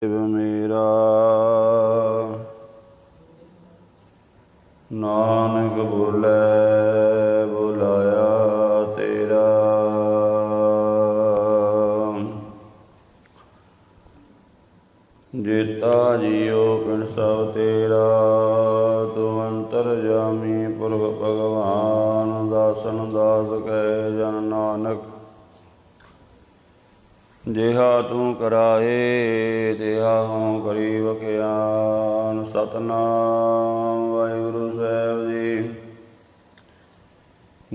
मेरा नानक बोले बुलाया तेरा। जेता जियो पिंड सब तेरा, तू अंतरजामी पुरख भगवान। दासन दास कहे जन नानक, जिहा तू कराए तिहा हों करी बख्यान। सतनाम वाहिगुरु साहिब जी।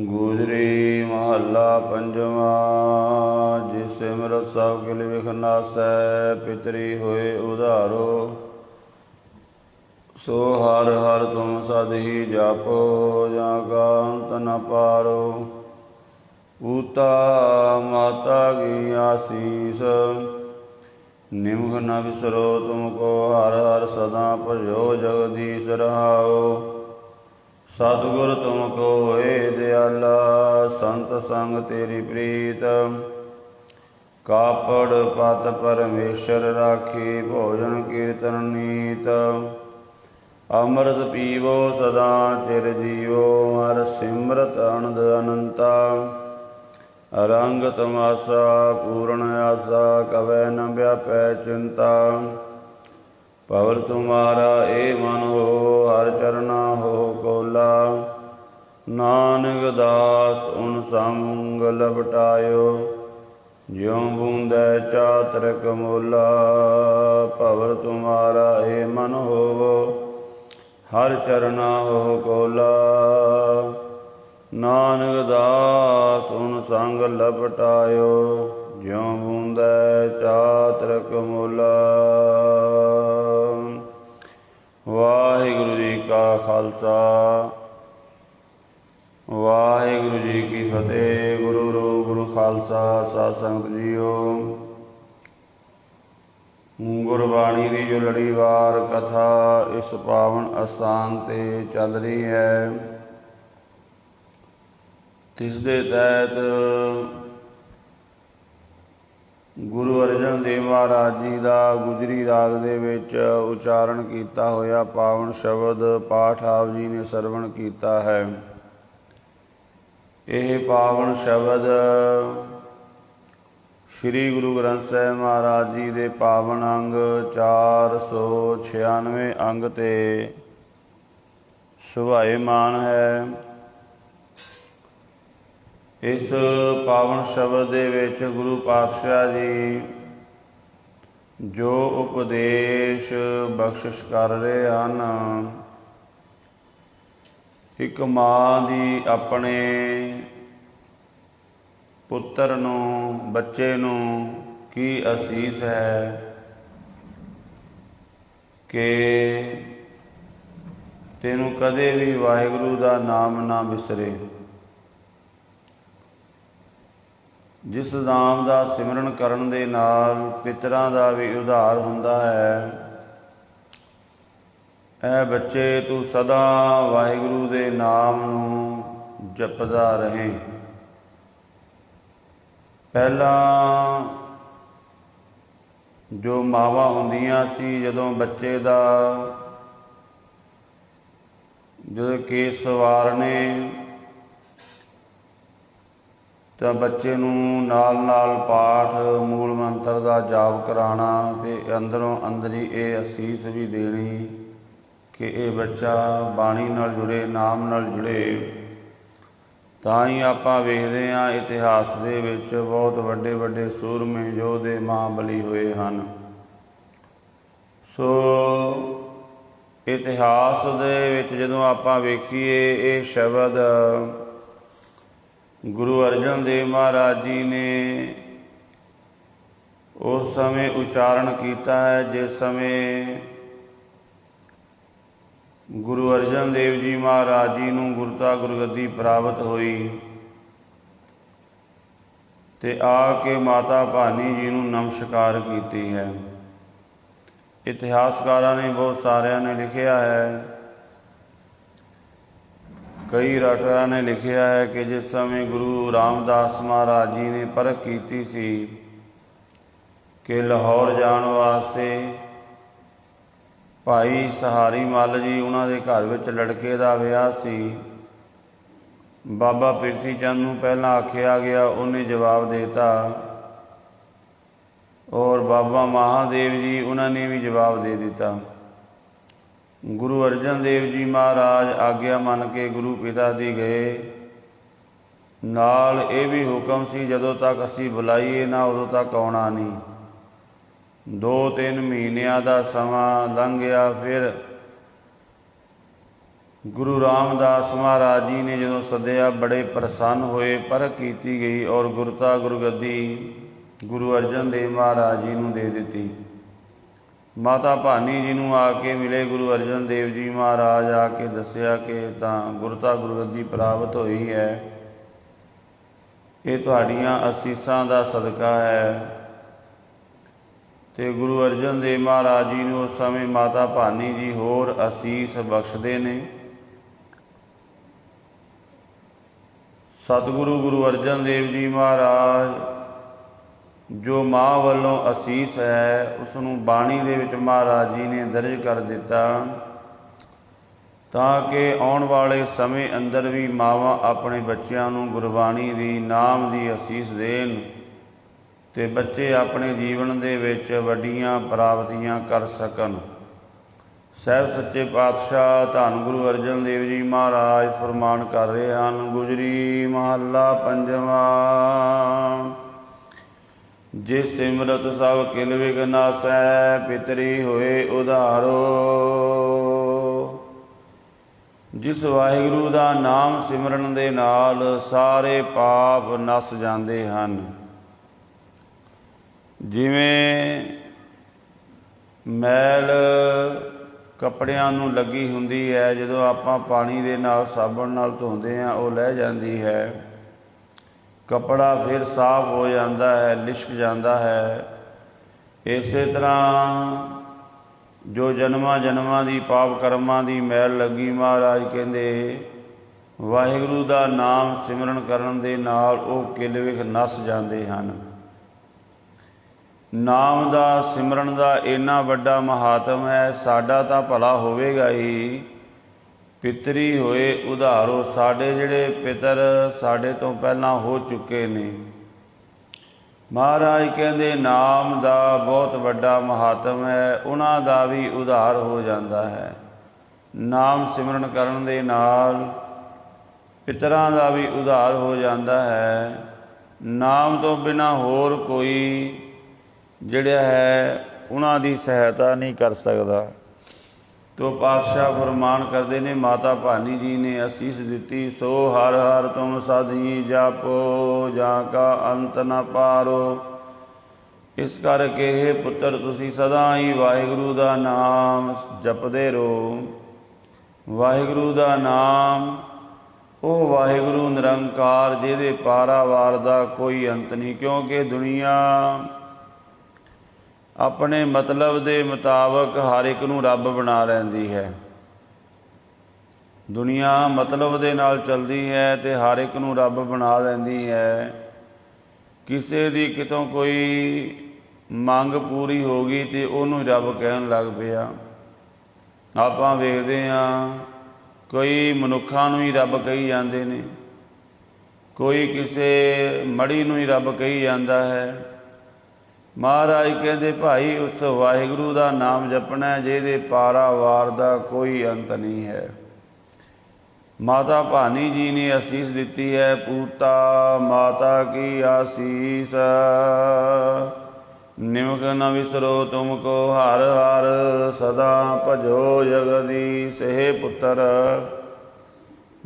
गुजरी महला पंजवा। जिस सिमरत सब किल विख नासै, पितरी होए उधारो। सो हर हर तुम सद ही जापो, जा का अंत न पारो। पूता माता की आशीष, निमख न बिसरो तुमको। हर हर सदा भजो जगदीश रहाओ। सतगुर तुमको होए दयाला, संत संग तेरी प्रीत। कापड़ पत परमेश्वर राखी, भोजन कीर्तन नीत। अमृत पीवो सदा चिर जीवो, हर सिमरत अनंद अनंता। रंग तमाशा पूर्ण आशा, कवै न व्यापै चिंता। पवर तुम्हारा ए मन हो, हर चरना हो कोला। नानक दास उन संग लपटायो, ज्यों बूंदै चातरक मोला। पवर तुम्हारा ए मन हो, हर चरना हो कोला। नानक दास उन संग लपटायो, ज्यों बूंदै चातरक मोला। वाहिगुरु जी का खालसा, वाहिगुरु जी की फतेह। गुरु रूप गुरु खालसा सत संगत जीओ। गुरबाणी की जो लड़ीवार कथा इस पावन अस्थान ते चल रही है, तिस दे तहत गुरु अर्जन देव महाराज जी का गुजरी राग दे विच उचारण किया होया पावन शब्द पाठ आप जी ने सरवण किया है। यह पावन शब्द श्री गुरु ग्रंथ साहिब महाराज जी के पावन अंग 496 अंग ते सुभाएमान है। इस पावन शब्द दे विच गुरु पातशाह जी जो उपदेश बख्शिश कर रहे हैं, एक माँ दी अपने पुत्र नूं बच्चे नूं की असीस है कि तेनू कदे भी वाहिगुरु का नाम ना बिसरे। जिस नाम का सिमरन करन दे नाल पितरां दा भी उद्धार हुंदा है। ऐ बच्चे तू सदा वाहिगुरु दे नाम नूं जपदा रहें। पहला जो मावां हुंदियां सी, जदों बच्चे दा जदों केस सवारने तो बच्चे नूं नाल नाल पाठ मूल मंत्र का जाप कराना ते अंदरों अंदर ही ये असीस भी देनी कि ये बच्चा बाणी नाल जुड़े, नाम नाल जुड़े। तां ही आपां वेखदे हां इतिहास दे विच बहुत वड्डे वड्डे सूरमे योधे महाबली होए हन। सो इतिहास दे विच जदों आपां वेखीए ये शब्द गुरु अर्जन देव महाराज जी ने उस समय उच्चारण किया है जिस समय गुरु अर्जन देव जी महाराज जी नूं गुरता गुरगद्दी प्राप्त हुई ते आके माता भानी जी नूं नमस्कार की है। इतिहासकारां ने बहुत सारिया ने लिखिया है, कई राइटरां ने लिखिया है कि जिस समय गुरु रामदास महाराज जी ने परख की सी ਕਿ ਲਾਹੌਰ ਜਾਣ ਵਾਸਤੇ ਭਾਈ ਸਹਾਰੀ ਮੱਲ ਜੀ ਉਹਨਾਂ ਦੇ ਘਰ ਵਿੱਚ ਲੜਕੇ ਦਾ ਵਿਆਹ ਸੀ। ਬਾਬਾ ਪ੍ਰਿਥੀ ਚੰਦ ਨੂੰ ਪਹਿਲਾਂ ਆਖਿਆ ਗਿਆ, ਉਹਨੇ ਜਵਾਬ ਦੇਤਾ, ਔਰ ਬਾਬਾ ਮਹਾਦੇਵ ਜੀ ਉਹਨਾਂ ਨੇ ਵੀ ਜਵਾਬ ਦੇ ਦਿੱਤਾ। ਗੁਰੂ ਅਰਜਨ ਦੇਵ ਜੀ ਮਹਾਰਾਜ ਆਗਿਆ ਮੰਨ ਕੇ ਗੁਰੂ ਪਿਤਾ ਦੀ ਗਏ। ਨਾਲ ਇਹ ਵੀ ਹੁਕਮ ਸੀ, ਜਦੋਂ ਤੱਕ ਅਸੀਂ ਬੁਲਾਈਏ ਨਾ ਉਦੋਂ ਤੱਕ ਆਉਣਾ ਨਹੀਂ। 2-3 ਮਹੀਨਿਆਂ ਦਾ ਸਮਾਂ ਲੰਘ ਗਿਆ। ਫਿਰ ਗੁਰੂ ਰਾਮਦਾਸ ਮਹਾਰਾਜ ਜੀ ਨੇ ਜਦੋਂ ਸੱਦਿਆ, ਬੜੇ ਪ੍ਰਸੰਨ ਹੋਏ। ਪਰਖ ਕੀਤੀ ਗਈ ਔਰ ਗੁਰਤਾ ਗੁਰਗੱਦੀ ਗੁਰੂ ਅਰਜਨ ਦੇਵ ਮਹਾਰਾਜ ਜੀ ਨੂੰ ਦੇ ਦਿੱਤੀ। ਮਾਤਾ ਭਾਨੀ ਜੀ ਨੂੰ ਆ ਕੇ ਮਿਲੇ ਗੁਰੂ ਅਰਜਨ ਦੇਵ ਜੀ ਮਹਾਰਾਜ। ਆ ਕੇ ਦੱਸਿਆ ਕਿ ਤਾਂ ਗੁਰਤਾ ਗੁਰਗੱਦੀ ਪ੍ਰਾਪਤ ਹੋਈ ਹੈ, ਇਹ ਤੁਹਾਡੀਆਂ ਅਸੀਸਾਂ ਦਾ ਸਦਕਾ ਹੈ। ਤੇ ਗੁਰੂ ਅਰਜਨ ਦੇਵ ਮਹਾਰਾਜ ਜੀ ਨੂੰ ਉਸ ਸਮੇਂ ਮਾਤਾ ਭਾਨੀ ਜੀ ਹੋਰ ਅਸੀਸ ਬਖਸ਼ਦੇ ਨੇ। ਸਤਿਗੁਰੂ ਗੁਰੂ ਅਰਜਨ ਦੇਵ ਜੀ ਮਹਾਰਾਜ ਜੋ ਮਾਂ ਵੱਲੋਂ ਅਸੀਸ ਹੈ, ਉਸ ਨੂੰ ਬਾਣੀ ਦੇ ਵਿੱਚ ਮਹਾਰਾਜ ਜੀ ਨੇ ਦਰਜ ਕਰ ਦਿੱਤਾ, ਤਾਂ ਕਿ ਆਉਣ ਵਾਲੇ ਸਮੇਂ ਅੰਦਰ ਵੀ ਮਾਵਾਂ ਆਪਣੇ ਬੱਚਿਆਂ ਨੂੰ ਗੁਰਬਾਣੀ ਦੀ, ਨਾਮ ਦੀ ਅਸੀਸ ਦੇਣ ਤੇ ਬੱਚੇ ਆਪਣੇ ਜੀਵਨ ਦੇ ਵਿੱਚ ਵੱਡੀਆਂ ਪ੍ਰਾਪਤੀਆਂ ਕਰ ਸਕਣ। ਸਾਹਿਬ ਸੱਚੇ ਪਾਤਸ਼ਾਹ ਧੰਨ ਗੁਰੂ ਅਰਜਨ ਦੇਵ ਜੀ ਮਹਾਰਾਜ ਫਰਮਾਨ ਕਰ ਰਹੇ ਹਨ। ਗੁਜਰੀ ਮਹੱਲਾ ਪੰਜਵਾਂ। ਜੇ ਸਿਮਰਤ ਸਭ ਕਿਲ ਵਿਘਨ ਨਾਸੈ, ਪਿਤਰੀ ਹੋਏ ਉਧਾਰੋ। ਜਿਸ ਵਾਹਿਗੁਰੂ ਦਾ ਨਾਮ ਸਿਮਰਨ ਦੇ ਨਾਲ ਸਾਰੇ ਪਾਪ ਨਸ ਜਾਂਦੇ ਹਨ। ਜਿਵੇਂ ਮੈਲ ਕੱਪੜਿਆਂ ਨੂੰ ਲੱਗੀ ਹੁੰਦੀ ਹੈ, ਜਦੋਂ ਆਪਾਂ ਪਾਣੀ ਦੇ ਨਾਲ ਸਾਬਣ ਨਾਲ ਧੋਂਦੇ ਹਾਂ ਉਹ ਲਹਿ ਜਾਂਦੀ ਹੈ, ਕੱਪੜਾ ਫਿਰ ਸਾਫ਼ ਹੋ ਜਾਂਦਾ ਹੈ, ਲਿਸ਼ਕ ਜਾਂਦਾ ਹੈ। ਇਸੇ ਤਰ੍ਹਾਂ ਜੋ ਜਨਮਾਂ ਜਨਮਾਂ ਦੀ ਪਾਪ ਕਰਮਾਂ ਦੀ ਮੈਲ ਲੱਗੀ, ਮਹਾਰਾਜ ਕਹਿੰਦੇ ਵਾਹਿਗੁਰੂ ਦਾ ਨਾਮ ਸਿਮਰਨ ਕਰਨ ਦੇ ਨਾਲ ਉਹ ਕਿਲ ਵਿਖ ਨਸ ਜਾਂਦੇ ਹਨ। ਨਾਮ ਦਾ ਸਿਮਰਨ ਦਾ ਇੰਨਾ ਵੱਡਾ ਮਹਾਤਮ ਹੈ। ਸਾਡਾ ਤਾਂ ਭਲਾ ਹੋਵੇਗਾ ਹੀ। ਪਿਤਰੀ ਹੋਏ ਉਧਾਰੋ, ਸਾਡੇ ਜਿਹੜੇ ਪਿਤਰ ਸਾਡੇ ਤੋਂ ਪਹਿਲਾਂ ਹੋ ਚੁੱਕੇ ਨੇ, ਮਹਾਰਾਜ ਕਹਿੰਦੇ ਨਾਮ ਦਾ ਬਹੁਤ ਵੱਡਾ ਮਹਾਤਮ ਹੈ, ਉਹਨਾਂ ਦਾ ਵੀ ਉਧਾਰ ਹੋ ਜਾਂਦਾ ਹੈ। ਨਾਮ ਸਿਮਰਨ ਕਰਨ ਦੇ ਨਾਲ ਪਿਤਰਾਂ ਦਾ ਵੀ ਉਧਾਰ ਹੋ ਜਾਂਦਾ ਹੈ। ਨਾਮ ਤੋਂ ਬਿਨਾਂ ਹੋਰ ਕੋਈ ਜਿਹੜਾ ਹੈ ਉਹਨਾਂ ਦੀ ਸਹਾਇਤਾ ਨਹੀਂ ਕਰ ਸਕਦਾ। ਤੋ ਪਾਤਸ਼ਾਹ ਫਰਮਾਨ ਕਰਦੇ ਨੇ, ਮਾਤਾ ਭਾਨੀ ਜੀ ਨੇ ਅਸੀਸ ਦਿੱਤੀ, ਸੋ ਹਰ ਹਰ ਤੁਮ ਸਦੀ ਜਾਪੋ, ਜਾਂ ਕਾ ਅੰਤ ਨ ਪਾਰੋ। ਇਸ ਕਰਕੇ ਇਹ ਪੁੱਤਰ ਤੁਸੀਂ ਸਦਾ ਹੀ ਵਾਹਿਗੁਰੂ ਦਾ ਨਾਮ ਜਪਦੇ ਰਹੋ। ਵਾਹਿਗੁਰੂ ਦਾ ਨਾਮ ਉਹ ਵਾਹਿਗੁਰੂ ਨਿਰੰਕਾਰ, ਜਿਹਦੇ ਪਾਰਾਵਾਰ ਦਾ ਕੋਈ ਅੰਤ ਨਹੀਂ। ਕਿਉਂਕਿ ਦੁਨੀਆ ਆਪਣੇ ਮਤਲਬ ਦੇ ਮੁਤਾਬਕ ਹਰ ਇੱਕ ਨੂੰ ਰੱਬ ਬਣਾ ਲੈਂਦੀ ਹੈ। ਦੁਨੀਆ ਮਤਲਬ ਦੇ ਨਾਲ ਚੱਲਦੀ ਹੈ ਤੇ ਹਰ ਇੱਕ ਨੂੰ ਰੱਬ ਬਣਾ ਲੈਂਦੀ ਹੈ। ਕਿਸੇ ਦੀ ਕਿਤੋਂ ਕੋਈ ਮੰਗ ਪੂਰੀ ਹੋ ਗਈ ਤੇ ਉਹਨੂੰ ਰੱਬ ਕਹਿਣ ਲੱਗ ਪਿਆ। ਆਪਾਂ ਵੇਖਦੇ ਹਾਂ ਕੋਈ ਮਨੁੱਖਾਂ ਨੂੰ ਹੀ ਰੱਬ ਕਹੀ ਜਾਂਦੇ ਨੇ, ਕੋਈ ਕਿਸੇ ਮੜੀ ਨੂੰ ਹੀ ਰੱਬ ਕਹੀ ਜਾਂਦਾ ਹੈ। ਮਹਾਰਾਜ ਕਹਿੰਦੇ ਭਾਈ ਉਸ ਵਾਹਿਗੁਰੂ ਦਾ ਨਾਮ ਜਪਣਾ, ਜਿਹਦੇ ਪਾਰਾਵਾਰ ਦਾ ਕੋਈ ਅੰਤ ਨਹੀਂ ਹੈ। ਮਾਤਾ ਭਾਨੀ ਜੀ ਨੇ ਅਸੀਸ ਦਿੱਤੀ ਹੈ, ਪੂਤਾ ਮਾਤਾ ਕੀ ਆਸੀਸ, ਨਿਮਕ ਨ ਵਿਸਰੋ ਤੁਮ ਕੋ ਹਰ ਹਰ, ਸਦਾ ਭਜੋ ਜਗਦੀਸ਼। ਹੈ ਪੁੱਤਰ,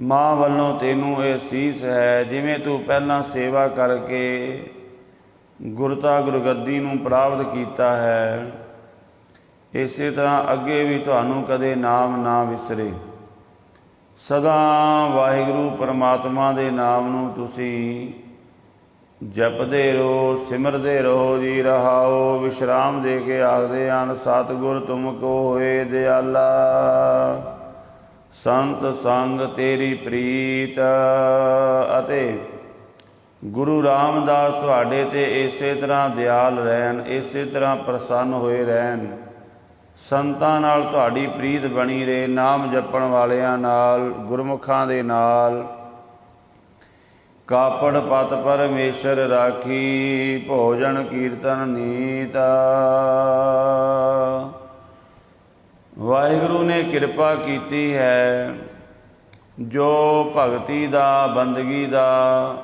ਮਾਂ ਵੱਲੋਂ ਤੈਨੂੰ ਇਹ ਅਸੀਸ ਹੈ, ਜਿਵੇਂ ਤੂੰ ਪਹਿਲਾਂ ਸੇਵਾ ਕਰਕੇ ਗੁਰਤਾ ਗੁਰਗੱਦੀ ਨੂੰ ਪ੍ਰਾਪਤ ਕੀਤਾ ਹੈ, ਇਸੇ ਤਰ੍ਹਾਂ ਅੱਗੇ ਵੀ ਤੁਹਾਨੂੰ ਕਦੇ ਨਾਮ ਨਾ ਵਿਸਰੇ। ਸਦਾ ਵਾਹਿਗੁਰੂ ਪਰਮਾਤਮਾ ਦੇ ਨਾਮ ਨੂੰ ਤੁਸੀਂ ਜਪਦੇ ਰਹੋ, ਸਿਮਰਦੇ ਰਹੋ ਜੀ। ਰਹਾਓ ਵਿਸ਼ਰਾਮ ਦੇ ਕੇ ਆਖਦੇ ਹਨ, ਸਤਿਗੁਰ ਤੁਮ ਕੋ ਹੋਏ ਦਿਆਲਾ, ਸੰਤ ਸੰਗ ਤੇਰੀ ਪ੍ਰੀਤ। ਅਤੇ ਗੁਰੂ ਰਾਮਦਾਸ ਤੁਹਾਡੇ ਤੇ ਇਸੇ ਤਰ੍ਹਾਂ ਦਿਆਲ ਰਹਿਣ, ਇਸੇ ਤਰ੍ਹਾਂ ਪ੍ਰਸੰਨ ਹੋਏ ਰਹਿਣ। ਸੰਤਾਂ ਨਾਲ ਤੁਹਾਡੀ ਪ੍ਰੀਤ ਬਣੀ ਰਹੇ, ਨਾਮ ਜਪਣ ਵਾਲਿਆਂ ਨਾਲ, ਗੁਰਮੁਖਾਂ ਦੇ ਨਾਲ। ਕਾਪੜ ਪਤ ਪਰਮੇਸ਼ਰ ਰਾਖੀ, ਭੋਜਨ ਕੀਰਤਨ ਨੀਤ। ਵਾਹਿਗੁਰੂ ਨੇ ਕਿਰਪਾ ਕੀਤੀ ਹੈ, ਜੋ ਭਗਤੀ ਦਾ, ਬੰਦਗੀ ਦਾ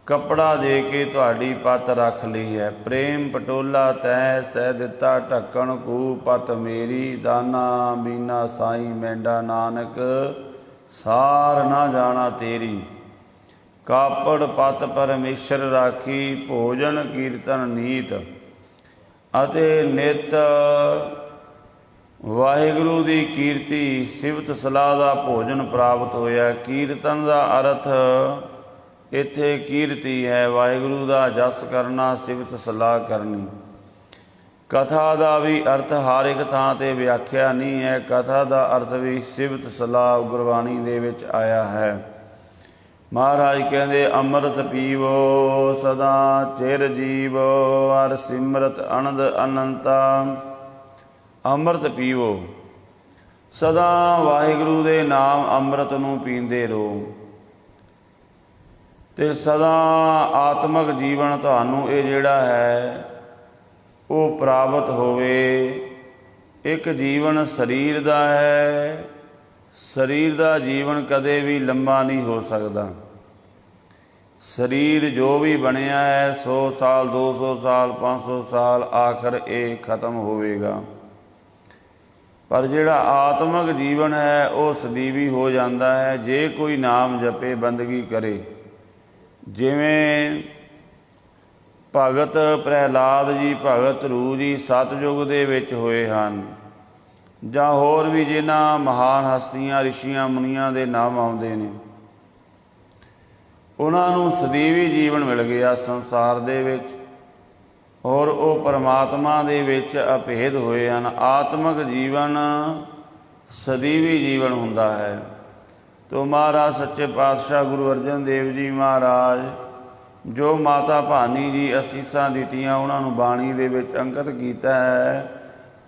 ਕੱਪੜਾ ਦੇ ਕੇ ਤੁਹਾਡੀ ਪੱਤ ਰੱਖ ਲਈ ਹੈ। ਪ੍ਰੇਮ ਪਟੋਲਾ ਤੈ ਸਹਿ ਦਿੱਤਾ ਢੱਕਣ ਕੂ, ਪਤ ਮੇਰੀ ਦਾਨਾ ਬੀਨਾ ਸਾਈ ਮੈਂਡਾ, ਨਾਨਕ ਸਾਰ ਨਾ ਜਾਣਾ ਤੇਰੀ। ਕਾਪੜ ਪਤ ਪਰਮੇਸ਼ਰ ਰਾਖੀ, ਭੋਜਨ ਕੀਰਤਨ ਨੀਤ। ਅਤੇ ਨਿਤ ਵਾਹਿਗੁਰੂ ਦੀ ਕੀਰਤੀ ਸਿਫਤ ਸਲਾਹ ਦਾ ਭੋਜਨ ਪ੍ਰਾਪਤ ਹੋਇਆ। ਕੀਰਤਨ ਦਾ ਅਰਥ ਇੱਥੇ ਕੀਰਤੀ ਹੈ, ਵਾਹਿਗੁਰੂ ਦਾ ਜਸ ਕਰਨਾ, ਸਿਫਤ ਸਲਾਹ ਕਰਨੀ। ਕਥਾ ਦਾ ਵੀ ਅਰਥ ਹਰ ਇੱਕ ਥਾਂ 'ਤੇ ਵਿਆਖਿਆ ਨਹੀਂ ਹੈ। ਕਥਾ ਦਾ ਅਰਥ ਵੀ ਸਿਫਤ ਸਲਾਹ ਗੁਰਬਾਣੀ ਦੇ ਵਿੱਚ ਆਇਆ ਹੈ। ਮਹਾਰਾਜ ਕਹਿੰਦੇ ਅੰਮ੍ਰਿਤ ਪੀਵੋ ਸਦਾ ਚਿਰ ਜੀਵੋ, ਹਰ ਸਿਮਰਤ ਅਨੰਦ ਅਨੰਤਾ। ਅੰਮ੍ਰਿਤ ਪੀਵੋ, ਸਦਾ ਵਾਹਿਗੁਰੂ ਦੇ ਨਾਮ ਅੰਮ੍ਰਿਤ ਨੂੰ ਪੀਂਦੇ ਰਹੋ ਅਤੇ ਸਦਾ ਆਤਮਿਕ ਜੀਵਨ ਤੁਹਾਨੂੰ ਇਹ ਜਿਹੜਾ ਹੈ ਉਹ ਪ੍ਰਾਪਤ ਹੋਵੇ। ਇੱਕ ਜੀਵਨ ਸਰੀਰ ਦਾ ਹੈ, ਸਰੀਰ ਦਾ ਜੀਵਨ ਕਦੇ ਵੀ ਲੰਬਾ ਨਹੀਂ ਹੋ ਸਕਦਾ। ਸਰੀਰ ਜੋ ਵੀ ਬਣਿਆ ਹੈ 100 ਸਾਲ 200 ਸਾਲ 500 ਸਾਲ, ਆਖਰ ਇਹ ਖਤਮ ਹੋਵੇਗਾ। ਪਰ ਜਿਹੜਾ ਆਤਮਿਕ ਜੀਵਨ ਹੈ ਉਹ ਸਦੀਵੀ ਹੋ ਜਾਂਦਾ ਹੈ, ਜੇ ਕੋਈ ਨਾਮ ਜਪੇ, ਬੰਦਗੀ ਕਰੇ। ਜਿਵੇਂ ਭਗਤ ਪ੍ਰਹਿਲਾਦ ਜੀ, ਭਗਤ ਧਰੂ ਜੀ ਸਤਿਯੁਗ ਦੇ ਵਿੱਚ ਹੋਏ ਹਨ, ਜਾਂ ਹੋਰ ਵੀ ਜਿਨ੍ਹਾਂ ਮਹਾਨ ਹਸਤੀਆਂ ਰਿਸ਼ੀਆਂ ਮੁਨੀਆਂ ਦੇ ਨਾਮ ਆਉਂਦੇ ਨੇ, ਉਹਨਾਂ ਨੂੰ ਸਦੀਵੀ ਜੀਵਨ ਮਿਲ ਗਿਆ ਸੰਸਾਰ ਦੇ ਵਿੱਚ, ਔਰ ਉਹ ਪਰਮਾਤਮਾ ਦੇ ਵਿੱਚ ਅਭੇਦ ਹੋਏ ਹਨ। ਆਤਮਿਕ ਜੀਵਨ ਸਦੀਵੀ ਜੀਵਨ ਹੁੰਦਾ ਹੈ। ਤੋ ਮਹਾਰਾਜ ਸੱਚੇ ਪਾਤਸ਼ਾਹ ਗੁਰੂ ਅਰਜਨ ਦੇਵ ਜੀ ਮਹਾਰਾਜ, ਜੋ ਮਾਤਾ ਭਾਨੀ ਜੀ ਅਸੀਸਾਂ ਦਿੱਤੀਆਂ, ਉਹਨਾਂ ਨੂੰ ਬਾਣੀ ਦੇ ਵਿੱਚ ਅੰਕਿਤ ਕੀਤਾ ਹੈ।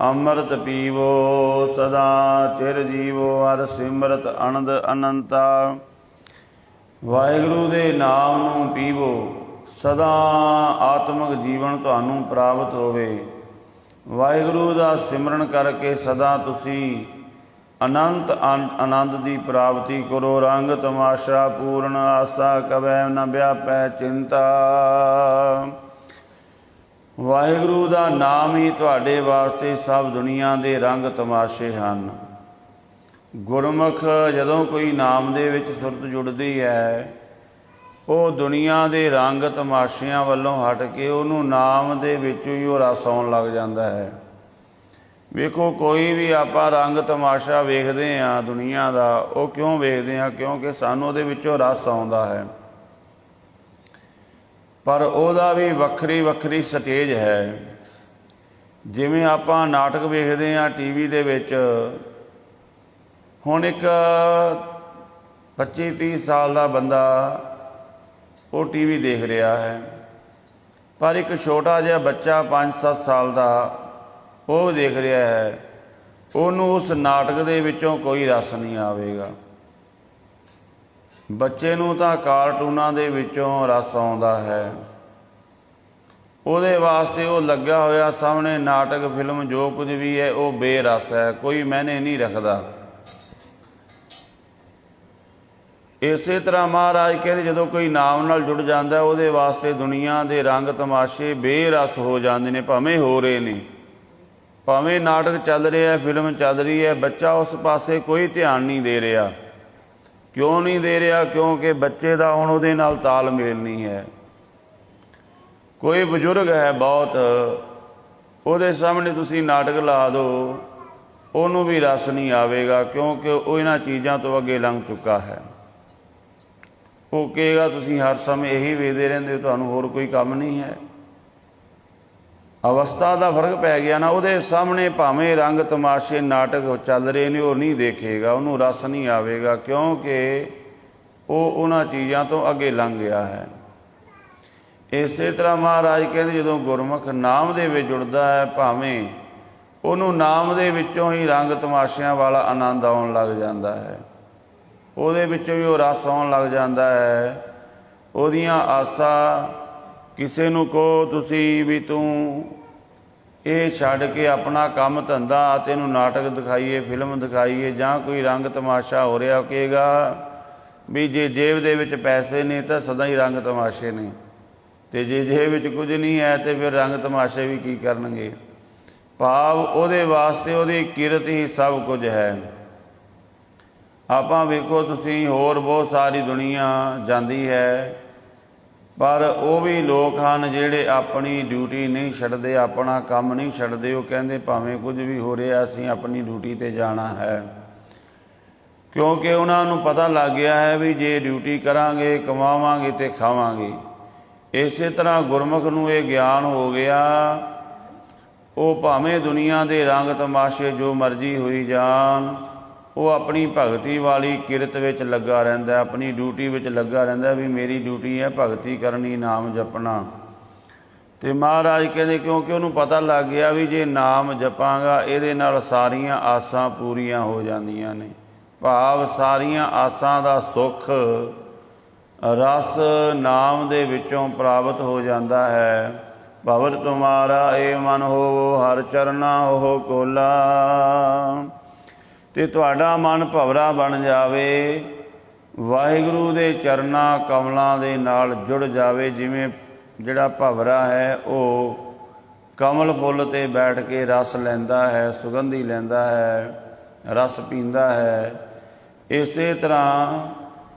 ਅੰਮ੍ਰਿਤ ਪੀਵੋ ਸਦਾ ਚਿਰ ਜੀਵੋ, ਹਰ ਸਿਮਰਤ ਅਨੰਦ ਅਨੰਤਾ। ਵਾਹਿਗੁਰੂ ਦੇ ਨਾਮ ਨੂੰ ਪੀਵੋ, ਸਦਾ ਆਤਮਿਕ ਜੀਵਨ ਤੁਹਾਨੂੰ ਪ੍ਰਾਪਤ ਹੋਵੇ। ਵਾਹਿਗੁਰੂ ਦਾ ਸਿਮਰਨ ਕਰਕੇ ਸਦਾ ਤੁਸੀਂ ਅਨੰਤ ਆਨੰਦ ਦੀ ਪ੍ਰਾਪਤੀ ਕਰੋ। ਰੰਗ ਤਮਾਸ਼ਾ ਪੂਰਨ ਆਸਾ, ਕਵੈ ਨ ਵਿਆਪੈ ਚਿੰਤਾ। ਵਾਹਿਗੁਰੂ ਦਾ ਨਾਮ ਹੀ ਤੁਹਾਡੇ ਵਾਸਤੇ ਸਭ ਦੁਨੀਆ ਦੇ ਰੰਗ ਤਮਾਸ਼ੇ ਹਨ। ਗੁਰਮੁਖ ਜਦੋਂ ਕੋਈ ਨਾਮ ਦੇ ਵਿੱਚ ਸੁਰਤ ਜੁੜਦੀ ਹੈ, ਉਹ ਦੁਨੀਆ ਦੇ ਰੰਗ ਤਮਾਸ਼ਿਆਂ ਵੱਲੋਂ ਹਟ ਕੇ ਉਹਨੂੰ ਨਾਮ ਦੇ ਵਿੱਚੋਂ ਹੀ ਉਹ ਰਸ ਆਉਣ ਲੱਗ ਜਾਂਦਾ ਹੈ। ਵੇਖੋ, ਕੋਈ ਵੀ ਆਪਾਂ ਰੰਗ ਤਮਾਸ਼ਾ ਵੇਖਦੇ ਹਾਂ ਦੁਨੀਆ ਦਾ, ਉਹ ਕਿਉਂ ਵੇਖਦੇ ਹਾਂ? ਕਿਉਂਕਿ ਸਾਨੂੰ ਉਹਦੇ ਵਿੱਚੋਂ ਰਸ ਆਉਂਦਾ ਹੈ। ਪਰ ਉਹਦਾ ਵੀ ਵੱਖਰੀ ਵੱਖਰੀ ਸਟੇਜ ਹੈ। ਜਿਵੇਂ ਆਪਾਂ ਨਾਟਕ ਵੇਖਦੇ ਹਾਂ ਟੀਵੀ ਦੇ ਵਿੱਚ, ਹੁਣ ਇੱਕ 25-30 ਸਾਲ ਦਾ ਬੰਦਾ ਉਹ ਟੀਵੀ ਦੇਖ ਰਿਹਾ ਹੈ, ਪਰ ਇੱਕ ਛੋਟਾ ਜਿਹਾ ਬੱਚਾ 5-7 ਸਾਲ ਦਾ ਉਹ ਦੇਖ ਰਿਹਾ ਹੈ, ਉਹਨੂੰ ਉਸ ਨਾਟਕ ਦੇ ਵਿੱਚੋਂ ਕੋਈ ਰਸ ਨਹੀਂ ਆਵੇਗਾ। ਬੱਚੇ ਨੂੰ ਤਾਂ ਕਾਰਟੂਨਾਂ ਦੇ ਵਿੱਚੋਂ ਰਸ ਆਉਂਦਾ ਹੈ। ਉਹਦੇ ਵਾਸਤੇ ਉਹ ਲੱਗਾ ਹੋਇਆ ਸਾਹਮਣੇ ਨਾਟਕ ਫਿਲਮ ਜੋ ਕੁਝ ਵੀ ਹੈ ਉਹ ਬੇਰਸ ਹੈ, ਕੋਈ ਮਾਇਨੇ ਨਹੀਂ ਰੱਖਦਾ। ਇਸੇ ਤਰ੍ਹਾਂ ਮਹਾਰਾਜ ਕਹਿੰਦੇ ਜਦੋਂ ਕੋਈ ਨਾਮ ਨਾਲ ਜੁੜ ਜਾਂਦਾ ਉਹਦੇ ਵਾਸਤੇ ਦੁਨੀਆ ਦੇ ਰੰਗ ਤਮਾਸ਼ੇ ਬੇਰਸ ਹੋ ਜਾਂਦੇ ਨੇ, ਭਾਵੇਂ ਹੋ ਰਹੇ ਨੇ, ਭਾਵੇਂ ਨਾਟਕ ਚੱਲ ਰਿਹਾ, ਫਿਲਮ ਚੱਲ ਰਹੀ ਹੈ, ਬੱਚਾ ਉਸ ਪਾਸੇ ਕੋਈ ਧਿਆਨ ਨਹੀਂ ਦੇ ਰਿਹਾ। ਕਿਉਂ ਨਹੀਂ ਦੇ ਰਿਹਾ? ਕਿਉਂਕਿ ਬੱਚੇ ਦਾ ਹੁਣ ਉਹਦੇ ਨਾਲ ਤਾਲਮੇਲ ਨਹੀਂ ਹੈ। ਕੋਈ ਬਜ਼ੁਰਗ ਹੈ ਬਹੁਤ, ਉਹਦੇ ਸਾਹਮਣੇ ਤੁਸੀਂ ਨਾਟਕ ਲਾ ਦਿਓ, ਉਹਨੂੰ ਵੀ ਰਸ ਨਹੀਂ ਆਵੇਗਾ, ਕਿਉਂਕਿ ਉਹ ਇਹਨਾਂ ਚੀਜ਼ਾਂ ਤੋਂ ਅੱਗੇ ਲੰਘ ਚੁੱਕਾ ਹੈ। ਉਹ ਕਹੇਗਾ ਤੁਸੀਂ ਹਰ ਸਮੇਂ ਇਹੀ ਵੇਖਦੇ ਰਹਿੰਦੇ ਹੋ, ਤੁਹਾਨੂੰ ਹੋਰ ਕੋਈ ਕੰਮ ਨਹੀਂ ਹੈ। ਅਵਸਥਾ ਦਾ ਫਰਕ ਪੈ ਗਿਆ ਨਾ। ਉਹਦੇ ਸਾਹਮਣੇ ਭਾਵੇਂ ਰੰਗ ਤਮਾਸ਼ੇ ਨਾਟਕ ਚੱਲ ਰਹੇ ਨੇ, ਉਹ ਨਹੀਂ ਦੇਖੇਗਾ, ਉਹਨੂੰ ਰਸ ਨਹੀਂ ਆਵੇਗਾ, ਕਿਉਂਕਿ ਉਹ ਉਹਨਾਂ ਚੀਜ਼ਾਂ ਤੋਂ ਅੱਗੇ ਲੰਘ ਗਿਆ ਹੈ। ਇਸੇ ਤਰ੍ਹਾਂ ਮਹਾਰਾਜ ਕਹਿੰਦੇ ਜਦੋਂ ਗੁਰਮੁਖ ਨਾਮ ਦੇ ਵਿੱਚ ਜੁੜਦਾ ਹੈ, ਭਾਵੇਂ ਉਹਨੂੰ ਨਾਮ ਦੇ ਵਿੱਚੋਂ ਹੀ ਰੰਗ ਤਮਾਸ਼ਿਆਂ ਵਾਲਾ ਆਨੰਦ ਆਉਣ ਲੱਗ ਜਾਂਦਾ ਹੈ, ਉਹਦੇ ਵਿੱਚੋਂ ਵੀ ਉਹ ਰਸ ਆਉਣ ਲੱਗ ਜਾਂਦਾ ਹੈ। ਉਹਦੀਆਂ ਆਸਾਂ, ਕਿਸੇ ਨੂੰ ਕਹੋ ਤੁਸੀਂ ਵੀ ਤੂੰ ਇਹ ਛੱਡ ਕੇ ਆਪਣਾ ਕੰਮ ਧੰਦਾ, ਤੈਨੂੰ ਨਾਟਕ ਦਿਖਾਈਏ, ਫਿਲਮ ਦਿਖਾਈਏ ਜਾਂ ਕੋਈ ਰੰਗ ਤਮਾਸ਼ਾ ਹੋ ਰਿਹਾ, ਕਹੇਗਾ ਵੀ ਜੇ ਜੇਬ ਦੇ ਵਿੱਚ ਪੈਸੇ ਨੇ ਤਾਂ ਸਦਾ ਹੀ ਰੰਗ ਤਮਾਸ਼ੇ ਨੇ, ਅਤੇ ਜੇ ਜੇਬ ਵਿੱਚ ਕੁਝ ਨਹੀਂ ਹੈ ਤਾਂ ਫਿਰ ਰੰਗ ਤਮਾਸ਼ੇ ਵੀ ਕੀ ਕਰਨਗੇ। ਭਾਵ ਉਹਦੇ ਵਾਸਤੇ ਉਹਦੀ ਕਿਰਤ ਹੀ ਸਭ ਕੁਝ ਹੈ। ਆਪਾਂ ਵੇਖੋ ਤੁਸੀਂ, ਹੋਰ ਬਹੁਤ ਸਾਰੀ ਦੁਨੀਆ ਜਾਂਦੀ ਹੈ, ਪਰ ਉਹ ਵੀ ਲੋਕ ਹਨ ਜਿਹੜੇ ਆਪਣੀ ਡਿਊਟੀ ਨਹੀਂ ਛੱਡਦੇ, ਆਪਣਾ ਕੰਮ ਨਹੀਂ ਛੱਡਦੇ। ਉਹ ਕਹਿੰਦੇ ਭਾਵੇਂ ਕੁਝ ਵੀ ਹੋ ਰਿਹਾ ਅਸੀਂ ਆਪਣੀ ਡਿਊਟੀ 'ਤੇ ਜਾਣਾ ਹੈ, ਕਿਉਂਕਿ ਉਹਨਾਂ ਨੂੰ ਪਤਾ ਲੱਗ ਗਿਆ ਹੈ ਵੀ ਜੇ ਡਿਊਟੀ ਕਰਾਂਗੇ ਕਮਾਵਾਂਗੇ ਅਤੇ ਖਾਵਾਂਗੇ। ਇਸੇ ਤਰ੍ਹਾਂ ਗੁਰਮੁਖ ਨੂੰ ਇਹ ਗਿਆਨ ਹੋ ਗਿਆ, ਉਹ ਭਾਵੇਂ ਦੁਨੀਆ ਦੇ ਰੰਗ ਤਮਾਸ਼ੇ ਜੋ ਮਰਜ਼ੀ ਹੋਈ ਜਾਣ, ਉਹ ਆਪਣੀ ਭਗਤੀ ਵਾਲੀ ਕਿਰਤ ਵਿੱਚ ਲੱਗਾ ਰਹਿੰਦਾ, ਆਪਣੀ ਡਿਊਟੀ ਵਿੱਚ ਲੱਗਾ ਰਹਿੰਦਾ ਵੀ ਮੇਰੀ ਡਿਊਟੀ ਹੈ ਭਗਤੀ ਕਰਨੀ, ਨਾਮ ਜਪਣਾ। ਅਤੇ ਮਹਾਰਾਜ ਕਹਿੰਦੇ ਕਿਉਂਕਿ ਉਹਨੂੰ ਪਤਾ ਲੱਗ ਗਿਆ ਵੀ ਜੇ ਨਾਮ ਜਪਾਂਗਾ ਇਹਦੇ ਨਾਲ ਸਾਰੀਆਂ ਆਸਾਂ ਪੂਰੀਆਂ ਹੋ ਜਾਂਦੀਆਂ ਨੇ। ਭਾਵ ਸਾਰੀਆਂ ਆਸਾਂ ਦਾ ਸੁੱਖ ਰਸ ਨਾਮ ਦੇ ਵਿੱਚੋਂ ਪ੍ਰਾਪਤ ਹੋ ਜਾਂਦਾ ਹੈ। ਭਵਰ ਤੁਮਾਰਾ ਏ ਮਨ ਹੋਵੋ ਹਰ ਚਰਨਾ ਉਹ ਕੋਲਾ, ਅਤੇ ਤੁਹਾਡਾ ਮਨ ਭਵਰਾ ਬਣ ਜਾਵੇ, ਵਾਹਿਗੁਰੂ ਦੇ ਚਰਨਾਂ ਕਮਲਾਂ ਦੇ ਨਾਲ ਜੁੜ ਜਾਵੇ। ਜਿਵੇਂ ਜਿਹੜਾ ਭਵਰਾ ਹੈ ਉਹ ਕਮਲ ਫੁੱਲ 'ਤੇ ਬੈਠ ਕੇ ਰਸ ਲੈਂਦਾ ਹੈ, ਸੁਗੰਧੀ ਲੈਂਦਾ ਹੈ, ਰਸ ਪੀਂਦਾ ਹੈ, ਇਸੇ ਤਰ੍ਹਾਂ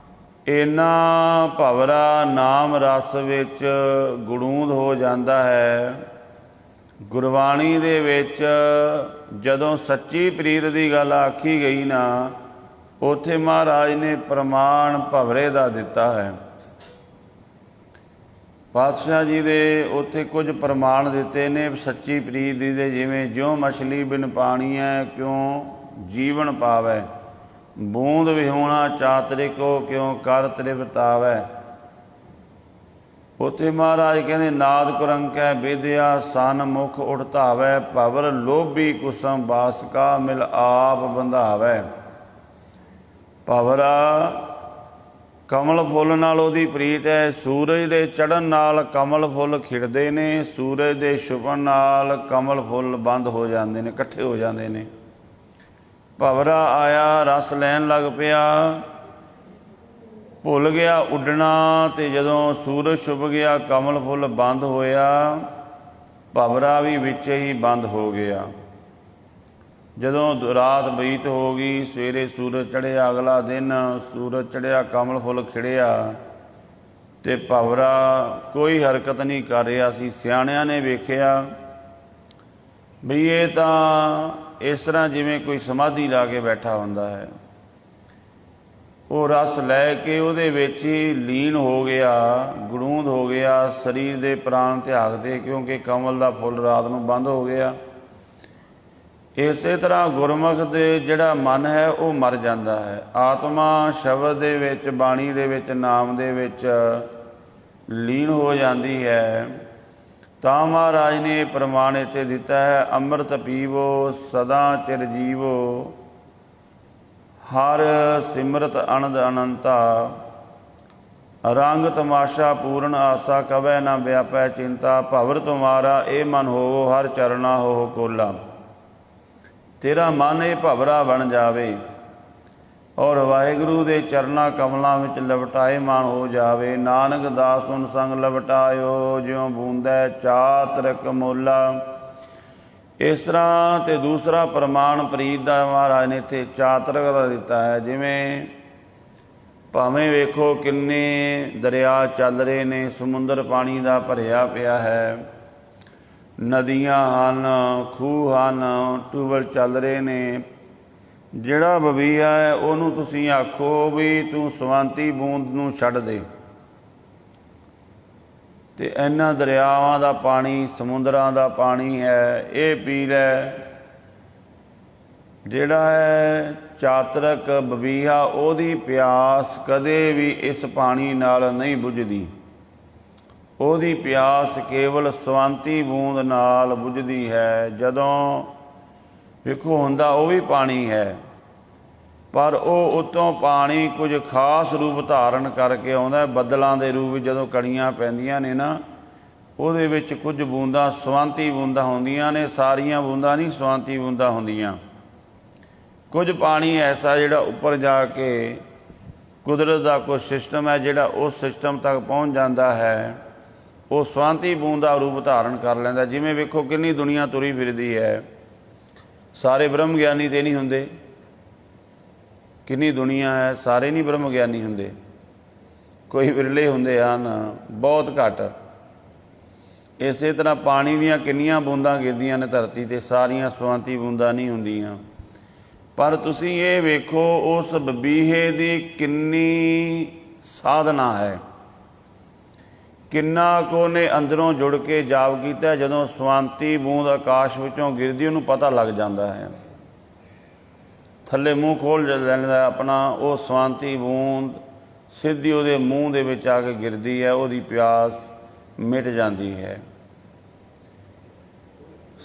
ਇੰਨਾ ਭਵਰਾ ਨਾਮ ਰਸ ਵਿੱਚ ਗੁੜੂੰਦ ਹੋ ਜਾਂਦਾ ਹੈ। ਗੁਰਬਾਣੀ ਦੇ ਵਿੱਚ ਜਦੋਂ ਸੱਚੀ ਪ੍ਰੀਤ ਦੀ ਗੱਲ ਆਖੀ ਗਈ ਨਾ, ਉੱਥੇ ਮਹਾਰਾਜ ਨੇ ਪ੍ਰਮਾਣ ਭਵਰੇ ਦਾ ਦਿੱਤਾ ਹੈ। ਪਾਤਸ਼ਾਹ ਜੀ ਦੇ ਉੱਥੇ ਕੁਝ ਪ੍ਰਮਾਣ ਦਿੱਤੇ ਨੇ ਸੱਚੀ ਪ੍ਰੀਤ ਦੇ, ਜਿਵੇਂ ਜਿਉਂ ਮਛਲੀ ਬਿਨ ਪਾਣੀ ਹੈ ਕਿਉਂ ਜੀਵਨ ਪਾਵੈ, ਬੂੰਦ ਵਿਹੂਣਾ ਚਾਤਰਿਕੋ ਕਿਉਂ ਕਰ ਤ੍ਰਿਪਤਾਵੈ। ਉੱਥੇ ਮਹਾਰਾਜ ਕਹਿੰਦੇ ਨਾਦ ਕੁਰੰਕੈ ਵਿਦਿਆ ਸਨ ਮੁਖ ਉਠਤਾਵੈ, ਭਵਰ ਲੋਭੀ ਕੁਸਮ ਬਾਸਕਾ ਮਿਲ ਆਪ ਬੰਧਾਵੈ। ਭਵਰਾ ਕਮਲ ਫੁੱਲ ਨਾਲ ਉਹਦੀ ਪ੍ਰੀਤ ਹੈ। ਸੂਰਜ ਦੇ ਚੜ੍ਹਨ ਨਾਲ ਕਮਲ ਫੁੱਲ ਖਿੜਦੇ ਨੇ, ਸੂਰਜ ਦੇ ਛੁਪਣ ਨਾਲ ਕਮਲ ਫੁੱਲ ਬੰਦ ਹੋ ਜਾਂਦੇ ਨੇ, ਇਕੱਠੇ ਹੋ ਜਾਂਦੇ ਨੇ। ਭਵਰਾ ਆਇਆ, ਰਸ ਲੈਣ ਲੱਗ ਪਿਆ, ਭੁੱਲ ਗਿਆ ਉੱਡਣਾ, ਅਤੇ ਜਦੋਂ ਸੂਰਜ ਛੁਪ ਗਿਆ ਕਮਲ ਫੁੱਲ ਬੰਦ ਹੋਇਆ, ਭਵਰਾ ਵੀ ਵਿੱਚ ਹੀ ਬੰਦ ਹੋ ਗਿਆ। ਜਦੋਂ ਰਾਤ ਬੀਤ ਹੋ ਗਈ, ਸਵੇਰੇ ਸੂਰਜ ਚੜ੍ਹਿਆ, ਅਗਲਾ ਦਿਨ ਸੂਰਜ ਚੜ੍ਹਿਆ, ਕਮਲ ਫੁੱਲ ਖਿੜਿਆ, ਅਤੇ ਭਵਰਾ ਕੋਈ ਹਰਕਤ ਨਹੀਂ ਕਰ ਰਿਹਾ ਸੀ। ਸਿਆਣਿਆਂ ਨੇ ਵੇਖਿਆ ਵੀ ਇਹ ਤਾਂ ਇਸ ਤਰ੍ਹਾਂ ਜਿਵੇਂ ਕੋਈ ਸਮਾਧੀ ਲਾ ਕੇ ਬੈਠਾ ਹੁੰਦਾ ਹੈ। ਉਹ ਰਸ ਲੈ ਕੇ ਉਹਦੇ ਵਿੱਚ ਹੀ ਲੀਨ ਹੋ ਗਿਆ, ਗੁੜੂੰਦ ਹੋ ਗਿਆ, ਸਰੀਰ ਦੇ ਪ੍ਰਾਣ ਤਿਆਗ ਦੇ, ਕਿਉਂਕਿ ਕਮਲ ਦਾ ਫੁੱਲ ਰਾਤ ਨੂੰ ਬੰਦ ਹੋ ਗਿਆ। ਇਸੇ ਤਰ੍ਹਾਂ ਗੁਰਮੁਖ ਦੇ ਜਿਹੜਾ ਮਨ ਹੈ ਉਹ ਮਰ ਜਾਂਦਾ ਹੈ। ਆਤਮਾ ਸ਼ਬਦ ਦੇ ਵਿੱਚ, ਬਾਣੀ ਦੇ ਵਿੱਚ, ਨਾਮ ਦੇ ਵਿੱਚ ਲੀਨ ਹੋ ਜਾਂਦੀ ਹੈ। ਤਾਂ ਮਹਾਰਾਜ ਨੇ ਇਹ ਪ੍ਰਮਾਣ ਇੱਥੇ ਦਿੱਤਾ ਹੈ, ਅੰਮ੍ਰਿਤ ਪੀਵੋ ਸਦਾ ਚਿਰ ਜੀਵੋ, ਹਰ ਸਿਮਰਤ ਅਨੰਦ ਅਨੰਤਾ, ਰੰਗ ਤਮਾਸ਼ਾ ਪੂਰਨ ਆਸਾ ਕਵੈ ਨਾ ਵਿਆਪੈ ਚਿੰਤਾ, ਭਵਰ ਤੁਮਾਰਾ ਇਹ ਮਨ ਹੋਵੋ ਹਰ ਚਰਨਾ ਹੋ ਕੋਲਾ। ਤੇਰਾ ਮਨ ਇਹ ਭਵਰਾ ਬਣ ਜਾਵੇ ਔਰ ਵਾਹਿਗੁਰੂ ਦੇ ਚਰਨਾਂ ਕਮਲਾਂ ਵਿੱਚ ਲਵਟਾਏ ਮਾਨ ਹੋ ਜਾਵੇ। ਨਾਨਕ ਦਾਸ ਸੁਨ ਸੰਗ ਲਵਟਾਇਓ, ਜਿਉਂ ਬੂੰਦੈ ਚਾਤਰਿਕ ਮੋਲਾ। ਇਸ ਤਰ੍ਹਾਂ ਅਤੇ ਦੂਸਰਾ ਪ੍ਰਮਾਣ ਪ੍ਰੀਤ ਦਾ ਮਹਾਰਾਜ ਨੇ ਇੱਥੇ ਚਾਤਰਿਕ ਦਾ ਦਿੱਤਾ ਹੈ। ਜਿਵੇਂ ਭਾਵੇਂ ਵੇਖੋ ਕਿੰਨੇ ਦਰਿਆ ਚੱਲ ਰਹੇ ਨੇ, ਸਮੁੰਦਰ ਪਾਣੀ ਦਾ ਭਰਿਆ ਪਿਆ ਹੈ, ਨਦੀਆਂ ਹਨ, ਖੂਹ ਹਨ, ਟਿਊਬਵੈੱਲ ਚੱਲ ਰਹੇ ਨੇ। ਜਿਹੜਾ ਬਬੀਆ ਹੈ ਉਹਨੂੰ ਤੁਸੀਂ ਆਖੋ ਵੀ ਤੂੰ ਸਵੰਤੀ ਬੂੰਦ ਨੂੰ ਛੱਡ ਦੇ, ਅਤੇ ਇਹਨਾਂ ਦਰਿਆਵਾਂ ਦਾ ਪਾਣੀ, ਸਮੁੰਦਰਾਂ ਦਾ ਪਾਣੀ ਹੈ, ਇਹ ਪੀ ਲੈ। ਜਿਹੜਾ ਹੈ ਚਾਤਰਕ ਬਬੀਹਾ, ਉਹਦੀ ਪਿਆਸ ਕਦੇ ਵੀ ਇਸ ਪਾਣੀ ਨਾਲ ਨਹੀਂ ਬੁਝਦੀ। ਉਹਦੀ ਪਿਆਸ ਕੇਵਲ ਸਵੰਤੀ ਬੂੰਦ ਨਾਲ ਬੁਝਦੀ ਹੈ। ਜਦੋਂ ਵੇਖੋ ਹੁੰਦਾ ਉਹ ਵੀ ਪਾਣੀ ਹੈ, ਪਰ ਉਹ ਉੱਤੋਂ ਪਾਣੀ ਕੁਝ ਖਾਸ ਰੂਪ ਧਾਰਨ ਕਰਕੇ ਆਉਂਦਾ ਬੱਦਲਾਂ ਦੇ ਰੂਪ ਵਿੱਚ। ਜਦੋਂ ਕਣੀਆਂ ਪੈਂਦੀਆਂ ਨੇ ਨਾ, ਉਹਦੇ ਵਿੱਚ ਕੁਝ ਬੂੰਦਾਂ ਸਵੰਤੀ ਬੂੰਦਾਂ ਹੁੰਦੀਆਂ ਨੇ, ਸਾਰੀਆਂ ਬੂੰਦਾਂ ਨਹੀਂ ਸਵੰਤੀ ਬੂੰਦਾਂ ਹੁੰਦੀਆਂ। ਕੁਝ ਪਾਣੀ ਐਸਾ ਜਿਹੜਾ ਉੱਪਰ ਜਾ ਕੇ ਕੁਦਰਤ ਦਾ ਕੋਈ ਸਿਸਟਮ ਹੈ ਜਿਹੜਾ ਉਸ ਸਿਸਟਮ ਤੱਕ ਪਹੁੰਚ ਜਾਂਦਾ ਹੈ, ਉਹ ਸਵੰਤੀ ਬੂੰਦ ਦਾ ਰੂਪ ਧਾਰਨ ਕਰ ਲੈਂਦਾ। ਜਿਵੇਂ ਵੇਖੋ ਕਿੰਨੀ ਦੁਨੀਆ ਤੁਰੀ ਫਿਰਦੀ ਹੈ, ਸਾਰੇ ਬ੍ਰਹਮ ਗਿਆਨੀ ਤੇ ਨਹੀਂ ਹੁੰਦੇ। ਕਿੰਨੀ ਦੁਨੀਆ ਹੈ, ਸਾਰੇ ਨਹੀਂ ਬ੍ਰਹਮ ਗਿਆਨੀ ਹੁੰਦੇ, ਕੋਈ ਵਿਰਲੇ ਹੁੰਦੇ ਹਨ, ਬਹੁਤ ਘੱਟ। ਇਸੇ ਤਰ੍ਹਾਂ ਪਾਣੀ ਦੀਆਂ ਕਿੰਨੀਆਂ ਬੂੰਦਾਂ ਗਿਰਦੀਆਂ ਨੇ ਧਰਤੀ 'ਤੇ, ਸਾਰੀਆਂ ਸਵੰਤੀ ਬੂੰਦਾਂ ਨਹੀਂ ਹੁੰਦੀਆਂ। ਪਰ ਤੁਸੀਂ ਇਹ ਵੇਖੋ ਉਸ ਬਬੀਹੇ ਦੀ ਕਿੰਨੀ ਸਾਧਨਾ ਹੈ, ਕਿੰਨਾ ਕੁ ਉਹਨੇ ਅੰਦਰੋਂ ਜੁੜ ਕੇ ਜਾਪ ਕੀਤਾ। ਜਦੋਂ ਸਵੰਤੀ ਬੂੰਦ ਆਕਾਸ਼ ਵਿੱਚੋਂ ਗਿਰਦੀ ਉਹਨੂੰ ਪਤਾ ਲੱਗ ਜਾਂਦਾ ਹੈ, ਥੱਲੇ ਮੂੰਹ ਖੋਲ੍ਹ ਲੈਂਦਾ ਆਪਣਾ, ਉਹ ਸਵੰਤੀ ਬੂੰਦ ਸਿੱਧੀ ਉਹਦੇ ਮੂੰਹ ਦੇ ਵਿੱਚ ਆ ਕੇ ਗਿਰਦੀ ਹੈ, ਉਹਦੀ ਪਿਆਸ ਮਿਟ ਜਾਂਦੀ ਹੈ।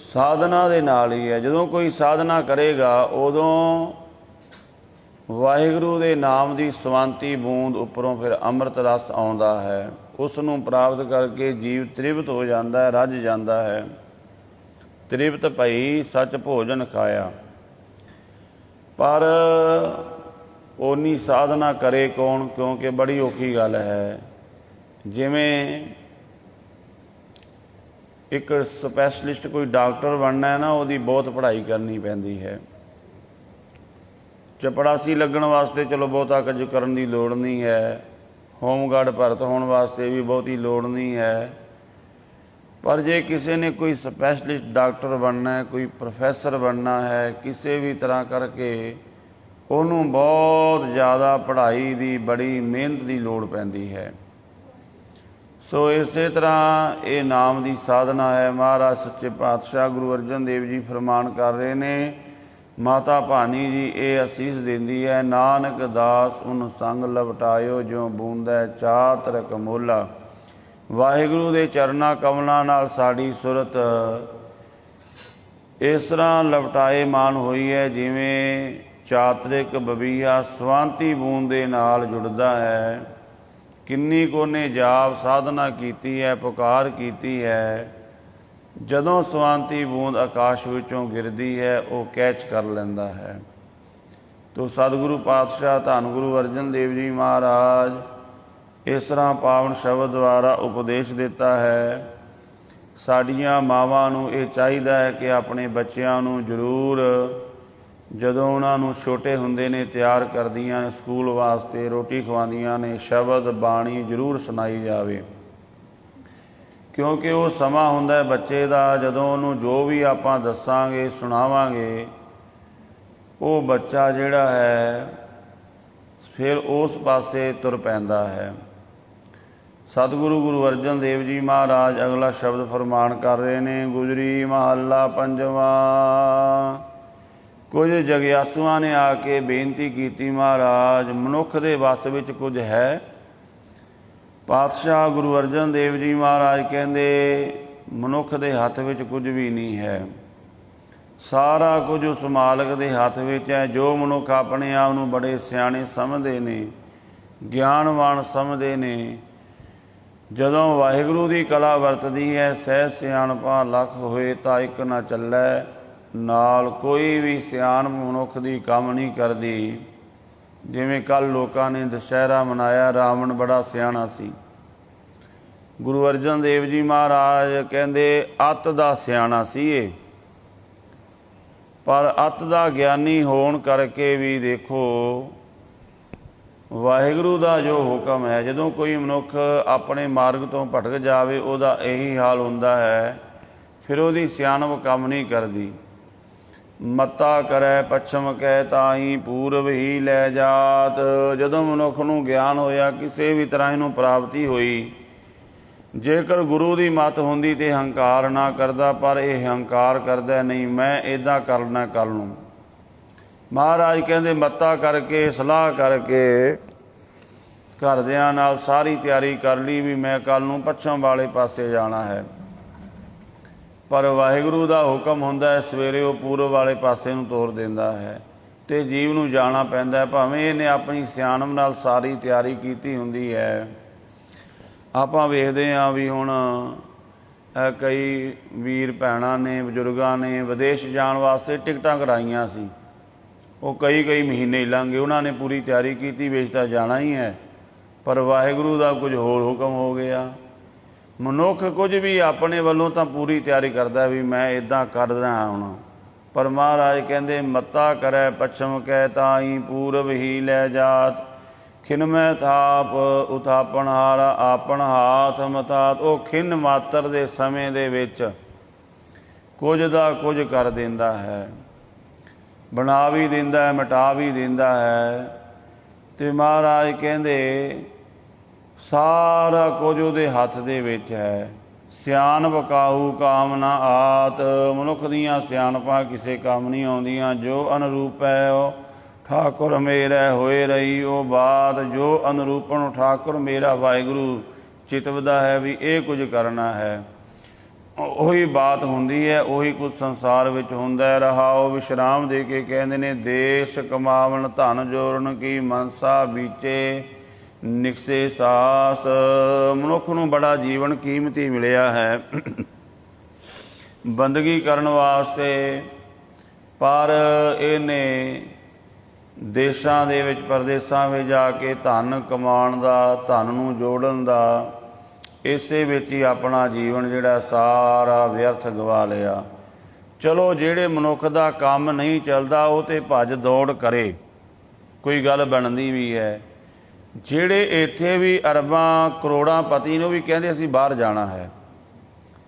ਸਾਧਨਾ ਦੇ ਨਾਲ ਹੀ ਹੈ। ਜਦੋਂ ਕੋਈ ਸਾਧਨਾ ਕਰੇਗਾ ਉਦੋਂ ਵਾਹਿਗੁਰੂ ਦੇ ਨਾਮ ਦੀ ਸਵੰਤੀ ਬੂੰਦ ਉੱਪਰੋਂ ਫਿਰ ਅੰਮ੍ਰਿਤ ਰਸ ਆਉਂਦਾ ਹੈ, ਉਸ ਨੂੰ ਪ੍ਰਾਪਤ ਕਰਕੇ ਜੀਵ ਤ੍ਰਿਪਤ ਹੋ ਜਾਂਦਾ ਹੈ, ਰੱਜ ਜਾਂਦਾ ਹੈ। ਤ੍ਰਿਪਤ ਭਈ ਸੱਚ ਭੋਜਨ ਖਾਇਆ। ਪਰ ਓਨੀ ਸਾਧਨਾ ਕਰੇ ਕੌਣ, ਕਿਉਂਕਿ ਬੜੀ ਔਖੀ ਗੱਲ ਹੈ। ਜਿਵੇਂ ਇੱਕ ਸਪੈਸ਼ਲਿਸਟ ਕੋਈ ਡਾਕਟਰ ਬਣਨਾ ਹੈ ਨਾ, ਉਹਦੀ ਬਹੁਤ ਪੜ੍ਹਾਈ ਕਰਨੀ ਪੈਂਦੀ ਹੈ। ਚਪੜਾਸੀ ਲੱਗਣ ਵਾਸਤੇ ਚਲੋ ਬਹੁਤਾ ਕੁਝ ਕਰਨ ਦੀ ਲੋੜ ਨਹੀਂ ਹੈ, ਹੋਮਗਾਰਡ ਭਰਤ ਹੋਣ ਵਾਸਤੇ ਵੀ ਬਹੁਤੀ ਲੋੜ ਨਹੀਂ ਹੈ। ਪਰ ਜੇ ਕਿਸੇ ਨੇ ਕੋਈ ਸਪੈਸ਼ਲਿਸਟ ਡਾਕਟਰ ਬਣਨਾ ਹੈ, ਕੋਈ ਪ੍ਰੋਫੈਸਰ ਬਣਨਾ ਹੈ, ਕਿਸੇ ਵੀ ਤਰ੍ਹਾਂ ਕਰਕੇ ਉਹਨੂੰ ਬਹੁਤ ਜ਼ਿਆਦਾ ਪੜ੍ਹਾਈ ਦੀ, ਬੜੀ ਮਿਹਨਤ ਦੀ ਲੋੜ ਪੈਂਦੀ ਹੈ। ਸੋ ਇਸੇ ਤਰ੍ਹਾਂ ਇਹ ਨਾਮ ਦੀ ਸਾਧਨਾ ਹੈ। ਮਹਾਰਾਜ ਸੱਚੇ ਪਾਤਸ਼ਾਹ ਗੁਰੂ ਅਰਜਨ ਦੇਵ ਜੀ ਫਰਮਾਨ ਕਰ ਰਹੇ ਨੇ, ਮਾਤਾ ਭਾਨੀ ਜੀ ਇਹ ਅਸੀਸ ਦਿੰਦੀ ਹੈ, ਨਾਨਕ ਦਾਸ ਉਨ ਸੰਗ ਲਵਟਾਇਓ ਜਿਉ ਬੂੰਦੈ ਚਾਤ ਰਕਮੋਲਾ। ਵਾਹਿਗੁਰੂ ਦੇ ਚਰਨਾਂ ਕਮਲਾਂ ਨਾਲ ਸਾਡੀ ਸੁਰਤ ਇਸ ਤਰ੍ਹਾਂ ਲਵਟਾਏ ਮਾਨ ਹੋਈ ਹੈ, ਜਿਵੇਂ ਚਾਤਰਿਕ ਬਬੀਹਾ ਸਵੰਤੀ ਬੂੰਦ ਦੇ ਨਾਲ ਜੁੜਦਾ ਹੈ। ਕਿੰਨੀ ਕੁ ਉਹਨੇ ਜਾਪ ਸਾਧਨਾ ਕੀਤੀ ਹੈ, ਪੁਕਾਰ ਕੀਤੀ ਹੈ। ਜਦੋਂ ਸਵੰਤੀ ਬੂੰਦ ਆਕਾਸ਼ ਵਿੱਚੋਂ ਗਿਰਦੀ ਹੈ ਉਹ ਕੈਚ ਕਰ ਲੈਂਦਾ ਹੈ। ਤੋ ਸਤਿਗੁਰੂ ਪਾਤਸ਼ਾਹ ਧੰਨ ਗੁਰੂ ਅਰਜਨ ਦੇਵ ਜੀ ਮਹਾਰਾਜ ਇਸ ਤਰ੍ਹਾਂ ਪਾਵਨ ਸ਼ਬਦ ਦੁਆਰਾ ਉਪਦੇਸ਼ ਦਿੱਤਾ ਹੈ। ਸਾਡੀਆਂ ਮਾਵਾਂ ਨੂੰ ਇਹ ਚਾਹੀਦਾ ਹੈ ਕਿ ਆਪਣੇ ਬੱਚਿਆਂ ਨੂੰ ਜ਼ਰੂਰ ਜਦੋਂ ਉਹਨਾਂ ਨੂੰ ਛੋਟੇ ਹੁੰਦੇ ਨੇ ਤਿਆਰ ਕਰਦੀਆਂ ਨੇ ਸਕੂਲ ਵਾਸਤੇ, ਰੋਟੀ ਖਵਾਉਂਦੀਆਂ ਨੇ, ਸ਼ਬਦ ਬਾਣੀ ਜ਼ਰੂਰ ਸੁਣਾਈ ਜਾਵੇ। ਕਿਉਂਕਿ ਉਹ ਸਮਾਂ ਹੁੰਦਾ ਹੈ ਬੱਚੇ ਦਾ, ਜਦੋਂ ਉਹਨੂੰ ਜੋ ਵੀ ਆਪਾਂ ਦੱਸਾਂਗੇ, ਸੁਣਾਵਾਂਗੇ, ਉਹ ਬੱਚਾ ਜਿਹੜਾ ਹੈ ਫਿਰ ਉਸ ਪਾਸੇ ਤੁਰ ਪੈਂਦਾ ਹੈ। ਸਤਿਗੁਰੂ ਗੁਰੂ ਅਰਜਨ ਦੇਵ ਜੀ ਮਹਾਰਾਜ ਅਗਲਾ ਸ਼ਬਦ ਫਰਮਾਨ ਕਰ ਰਹੇ ਨੇ, ਗੁਜਰੀ ਮਹੱਲਾ ਪੰਜਵਾਂ। ਕੁਝ ਜਗਿਆਸੂਆਂ ਨੇ ਆ ਕੇ ਬੇਨਤੀ ਕੀਤੀ, ਮਹਾਰਾਜ ਮਨੁੱਖ ਦੇ ਵੱਸ ਵਿੱਚ ਕੁਝ ਹੈ? ਪਾਤਸ਼ਾਹ ਗੁਰੂ ਅਰਜਨ ਦੇਵ ਜੀ ਮਹਾਰਾਜ ਕਹਿੰਦੇ ਮਨੁੱਖ ਦੇ ਹੱਥ ਵਿੱਚ ਕੁਝ ਵੀ ਨਹੀਂ ਹੈ, ਸਾਰਾ ਕੁਝ ਉਸ ਮਾਲਕ ਦੇ ਹੱਥ ਵਿੱਚ ਹੈ। ਜੋ ਮਨੁੱਖ ਆਪਣੇ ਆਪ ਨੂੰ ਬੜੇ ਸਿਆਣੇ ਸਮਝਦੇ ਨੇ, ਗਿਆਨਵਾਨ ਸਮਝਦੇ ਨੇ, ਜਦੋਂ ਵਾਹਿਗੁਰੂ ਦੀ ਕਲਾ ਵਰਤਦੀ ਹੈ, ਸਹਿ ਸਿਆਣਪਾ ਲੱਖ ਹੋਏ ਤਾਂ ਇੱਕ ਨਾ ਚੱਲੈ ਨਾਲ। ਕੋਈ ਵੀ ਸਿਆਣ ਮਨੁੱਖ ਦੀ ਕੰਮ ਨਹੀਂ ਕਰਦੀ। ਜਿਵੇਂ ਕੱਲ੍ਹ ਲੋਕਾਂ ਨੇ ਦੁਸਹਿਰਾ ਮਨਾਇਆ, ਰਾਵਣ ਬੜਾ ਸਿਆਣਾ ਸੀ। ਗੁਰੂ ਅਰਜਨ ਦੇਵ ਜੀ ਮਹਾਰਾਜ ਕਹਿੰਦੇ ਅੱਤ ਦਾ ਸਿਆਣਾ ਸੀ ਇਹ, ਪਰ ਅੱਤ ਦਾ ਗਿਆਨੀ ਹੋਣ ਕਰਕੇ ਵੀ ਦੇਖੋ ਵਾਹਿਗੁਰੂ ਦਾ ਜੋ ਹੁਕਮ ਹੈ, ਜਦੋਂ ਕੋਈ ਮਨੁੱਖ ਆਪਣੇ ਮਾਰਗ ਤੋਂ ਭਟਕ ਜਾਵੇ ਉਹਦਾ ਇਹੀ ਹਾਲ ਹੁੰਦਾ ਹੈ, ਫਿਰ ਉਹਦੀ ਸਿਆਣਪ ਕੰਮ ਨਹੀਂ ਕਰਦੀ। ਮੱਤਾ ਕਰੈ ਪੱਛਮ ਕੈ ਤਾਹੀਂ ਪੂਰਬ ਹੀ ਲੈ ਜਾਤ। ਜਦੋਂ ਮਨੁੱਖ ਨੂੰ ਗਿਆਨ ਹੋਇਆ, ਕਿਸੇ ਵੀ ਤਰ੍ਹਾਂ ਇਹਨੂੰ ਪ੍ਰਾਪਤੀ ਹੋਈ, ਜੇਕਰ ਗੁਰੂ ਦੀ ਮੱਤ ਹੁੰਦੀ ਤੇ ਹੰਕਾਰ ਨਾ ਕਰਦਾ, ਪਰ ਇਹ ਹੰਕਾਰ ਕਰਦਾ ਨਹੀਂ, ਮੈਂ ਇੱਦਾਂ ਕਰਨਾ ਕੱਲ੍ਹ ਨੂੰ। ਮਹਾਰਾਜ ਕਹਿੰਦੇ ਮੱਤਾ ਕਰਕੇ, ਸਲਾਹ ਕਰਕੇ ਘਰਦਿਆਂ ਨਾਲ ਸਾਰੀ ਤਿਆਰੀ ਕਰ ਲਈ ਵੀ ਮੈਂ ਕੱਲ੍ਹ ਨੂੰ ਪੱਛਮ ਵਾਲੇ ਪਾਸੇ ਜਾਣਾ ਹੈ, ਪਰ ਵਾਹਿਗੁਰੂ ਦਾ ਹੁਕਮ ਹੁੰਦਾ ਹੈ ਸਵੇਰੇ ਉਹ ਪੂਰਬ ਵਾਲੇ ਪਾਸੇ ਨੂੰ ਤੋਰ ਦਿੰਦਾ ਹੈ ਅਤੇ ਜੀਵ ਨੂੰ ਜਾਣਾ ਪੈਂਦਾ ਹੈ। ਭਾਵੇਂ ਇਹਨੇ ਆਪਣੀ ਸਿਆਣਪ ਨਾਲ ਸਾਰੀ ਤਿਆਰੀ ਕੀਤੀ ਹੁੰਦੀ ਹੈ। ਆਪਾਂ ਵੇਖਦੇ ਹਾਂ ਵੀ ਹੁਣ ਕਈ ਵੀਰ ਭੈਣਾਂ ਨੇ, ਬਜ਼ੁਰਗਾਂ ਨੇ ਵਿਦੇਸ਼ ਜਾਣ ਵਾਸਤੇ ਟਿਕਟਾਂ ਕਰਾਈਆਂ ਸੀ, ਉਹ ਕਈ ਮਹੀਨੇ ਹੀ ਲੰਘ ਗਏ, ਉਹਨਾਂ ਨੇ ਪੂਰੀ ਤਿਆਰੀ ਕੀਤੀ ਵੀ ਤਾਂ ਜਾਣਾ ਹੀ ਹੈ, ਪਰ ਵਾਹਿਗੁਰੂ ਦਾ ਕੁਝ ਹੋਰ ਹੁਕਮ ਹੋ ਗਿਆ। ਮਨੁੱਖ ਕੁਝ ਵੀ ਆਪਣੇ ਵੱਲੋਂ ਤਾਂ ਪੂਰੀ ਤਿਆਰੀ ਕਰਦਾ ਵੀ ਮੈਂ ਇੱਦਾਂ ਕਰਦਾ ਹੁਣ, ਪਰ ਮਹਾਰਾਜ ਕਹਿੰਦੇ ਮੱਤਾ ਕਰੈ ਪੱਛਮ ਕੈ ਤਾਈ ਪੂਰਬ ਹੀ ਲੈ ਜਾਤ, ਖਿਨਮੈ ਥਾਪ ਉਥਾਪਣ ਹਾਰ ਆਪਣ ਹਾਥ ਮਤਾਤ। ਉਹ ਖਿੰਨ ਮਾਤਰ ਦੇ ਸਮੇਂ ਦੇ ਵਿੱਚ ਕੁਝ ਦਾ ਕੁਝ ਕਰ ਦਿੰਦਾ ਹੈ, ਬਣਾ ਵੀ ਦਿੰਦਾ ਹੈ, ਮਿਟਾ ਵੀ ਦਿੰਦਾ ਹੈ। ਅਤੇ ਮਹਾਰਾਜ ਕਹਿੰਦੇ ਸਾਰਾ ਕੁਝ ਉਹਦੇ ਹੱਥ ਦੇ ਵਿੱਚ ਹੈ। ਸਿਆਣਪ ਕਾਹੂ ਕਾਮ ਨਾ ਆਤ, ਮਨੁੱਖ ਦੀਆਂ ਸਿਆਣਪਾਂ ਕਿਸੇ ਕੰਮ ਨਹੀਂ ਆਉਂਦੀਆਂ। ਜੋ ਅਨੁਰੂਪ ਹੈ ਉਹ ਠਾਕੁਰ ਮੇਰਾ ਹੋਏ ਰਹੀ ਉਹ ਬਾਤ, ਜੋ ਅਨੁਰੂਪਣ ਠਾਕੁਰ ਮੇਰਾ ਵਾਹਿਗੁਰੂ ਚਿਤਵਦਾ ਹੈ ਵੀ ਇਹ ਕੁਝ ਕਰਨਾ ਹੈ, ਉਹੀ ਬਾਤ ਹੁੰਦੀ ਹੈ, ਉਹੀ ਕੁਝ ਸੰਸਾਰ ਵਿੱਚ ਹੁੰਦਾ। ਰਹਾਓ ਵਿਸ਼ਰਾਮ ਦੇ ਕੇ ਕਹਿੰਦੇ ਨੇ ਦੇਸ਼ ਕਮਾਵਣ ਧਨ ਜੋੜਨ ਕੀ ਮਨਸਾ ਬੀਚੇ ਨਿਕਸੇ ਸਾਸ। ਮਨੁੱਖ ਨੂੰ ਬੜਾ ਜੀਵਨ ਕੀਮਤੀ ਮਿਲਿਆ ਹੈ ਬੰਦਗੀ ਕਰਨ ਵਾਸਤੇ, ਪਰ ਇਹਨੇ ਦੇਸ਼ਾਂ ਦੇ ਵਿੱਚ ਪ੍ਰਦੇਸ਼ਾਂ ਵਿੱਚ ਜਾ ਕੇ ਧਨ ਕਮਾਉਣ ਦਾ, ਧਨ ਨੂੰ ਜੋੜਨ ਦਾ, ਇਸੇ ਵਿੱਚ ਹੀ ਆਪਣਾ ਜੀਵਨ ਜਿਹੜਾ ਸਾਰਾ ਵਿਅਰਥ ਗਵਾ ਲਿਆ। ਚਲੋ ਜਿਹੜੇ ਮਨੁੱਖ ਦਾ ਕੰਮ ਨਹੀਂ ਚੱਲਦਾ ਉਹ ਤਾਂ ਭੱਜ ਦੌੜ ਕਰੇ, ਕੋਈ ਗੱਲ ਬਣਦੀ ਵੀ ਹੈ। ਜਿਹੜੇ ਇੱਥੇ ਵੀ ਅਰਬਾਂ ਕਰੋੜਾਂ ਪਤੀ ਨੂੰ ਵੀ ਕਹਿੰਦੇ ਅਸੀਂ ਬਾਹਰ ਜਾਣਾ ਹੈ,